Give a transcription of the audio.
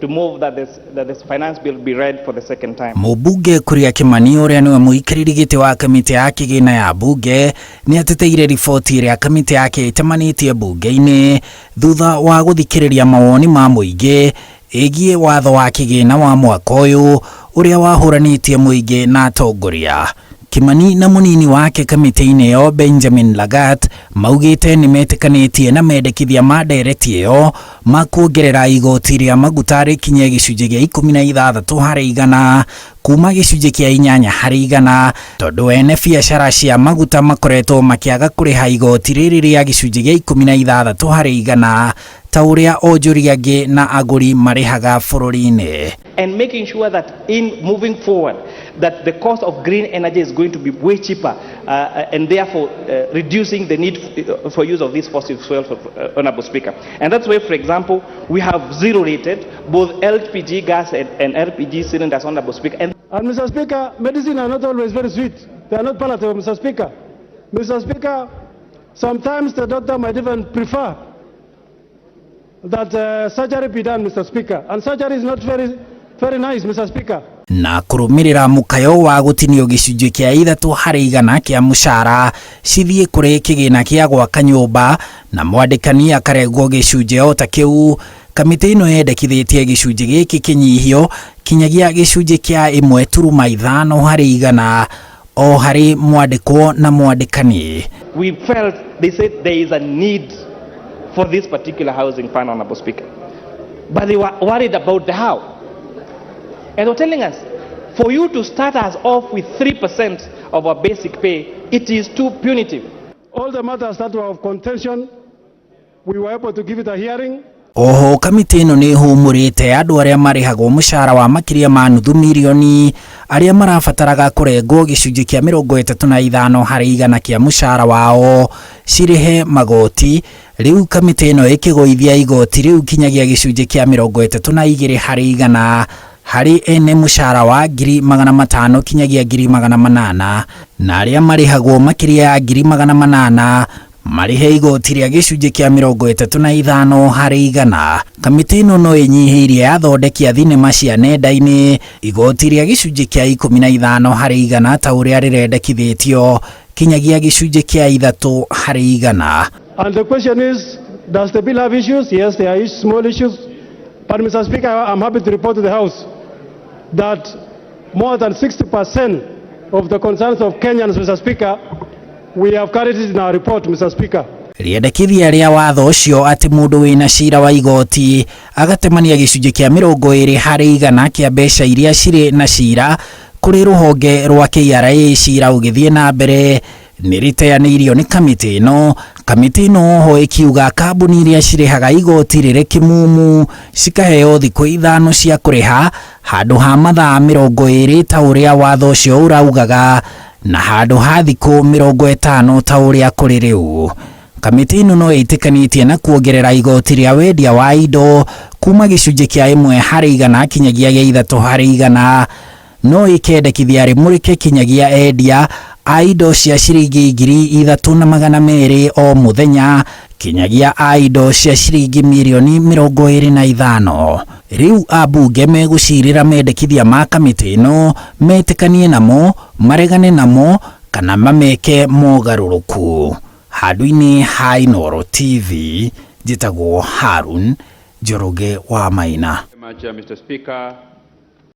to move that this finance bill be read for the second time. Mũmbunge Kuria Kimani ũrĩa nĩwe mũikarĩri gĩtĩ wa kamĩtĩ ya kĩgĩna ya bunge nĩ ateteire riboti ĩrĩa kamĩtĩ yake ĩtemanĩtie bunge-inĩ thutha wa gũthikĩrĩria mawoni ma mũingĩ ĩgiĩ watho wa kĩgĩna wa mwaka ũyũ ũrĩa wahũranĩtie mũingĩ na atongoria. Kimani na mũnini wake kamĩtĩ-inĩ ĩyo Benjamin Lagat maugĩte nĩ metĩkanĩtie na mendekithia ma ndereti ĩyo ma kuongerera igoti rĩa maguta rĩkinye gĩcunjĩ gĩa 16% kuma gĩcunjĩ kĩa 8% tondũ ene biacara cia maguta makoretwo makĩaga kũrĩha igoti rĩrĩ rĩa gĩcunjĩ gĩa 16% ta ũrĩa onjoria angĩ na agũri marĩhaga bũrũri-inĩ. And making sure that in moving forward that the cost of green energy is going to be way cheaper and therefore reducing the need for use of these fossil fuels, Honorable Speaker. And that's why, for example, we have zero rated both LPG gas and LPG cylinders, Honorable Speaker. And Mr. Speaker, medicine are not always very sweet. They are not palatable, Mr. Speaker. Mr. Speaker, sometimes the doctor might even prefer that surgery be done, Mr. Speaker. And surgery is not very nice, Mr. Speaker. Na kũrũmĩrĩra mũkayo wa gũtinio gĩcunjĩ kĩa 3% kĩa mũcara cithiĩ kũrĩ kĩgĩna kĩa gwaka nyũmba na mwandĩkani akarengwo gĩcunjĩ o ta kĩu, kamĩtĩ ĩno yendekithĩtie gĩcunjĩ gĩkĩ kĩnyihio kinyagia gĩcunjĩ kĩa 1.5% o harĩ mwandĩkwo na mwandĩkani. We felt they said there is a need for this particular housing fund, Honorable Speaker, but they were worried about the how. And they're telling us, for you to start us off with 3% of our basic pay, it is too punitive. All the matters that were of contention, we were able to give it a hearing. Oho kamĩtĩ ĩno nĩ humũrĩte andũ arĩa marĩhagwo mũcara wa makĩria ma nuthu mirioni arĩa marabataraga kũrengwo gĩcunjĩ kĩa 35% kĩa mũcara wao cirĩhe magoti. Rĩu kamĩtĩ ĩno ĩkĩgũithia igoti rĩu kinyagia gĩcunjĩ kĩa 32% harĩ ene mũcara wa 500,000 kinyagia 800,000 na arĩa marĩhagwo makĩria ya 800,000 marĩhe igoti rĩa gĩcunjĩ kĩa 35%. Kamĩtĩ ĩno no ĩnyihĩirie athondeki a thinema cia nenda-inĩ igoti rĩa gĩcunjĩ kĩa 15% ta ũrĩa rĩrendekithĩtio kinyagia gĩcunjĩ kĩa 3%. And the question is, does the bill have issues? Yes, there are small issues. But Mr. Speaker, I'm happy to report to the House that more than 60% of the concerns of Kenyans, Mr. Speaker, we have carried it in our report, Mr. Speaker. Rĩendekithia rĩa watho ũcio atĩ mũndũ wĩna cira wa igoti agatemania gĩcunjĩ kĩa 20% kĩa mbeca iria cirĩ na cira kũrĩ rũhonge rwa KRA cira ũgĩthiĩ na mbere nĩ rĩteanĩirio nĩ kamĩtĩ ĩno. Kamĩtĩ ĩno ho ĩkiuga kambuni iria cirĩhaga igoti rĩrĩ kĩmumu cikaheo thikũ 5 cia kũrĩha handũ ha mathaa 20 ta ũrĩa watho ũcio ũraugaga na handũ ha thikũ 50 ta ũrĩa kũrĩ rĩu. Kamĩtĩ ĩno no ĩtĩkanĩtie na kuongerera igoti rĩa wendia wa indo kuma gĩcunjĩ kĩa 1% kinyagia 3%, no ĩkendekithia rĩmũrĩke kinyagia endia a indo cia ciringi 3,200 o mũthenya kinyagia a indo cia ciringi mirioni 25. Rĩu abunge megũcirĩra mendekithia ma kamĩtĩ ĩno metĩkanie namo, maregane namo kana mameke mogarũrũku. Handũ-inĩ ha Inooro TV, njĩtagwo Harun Njoroge wa Maina. Mr. Speaker.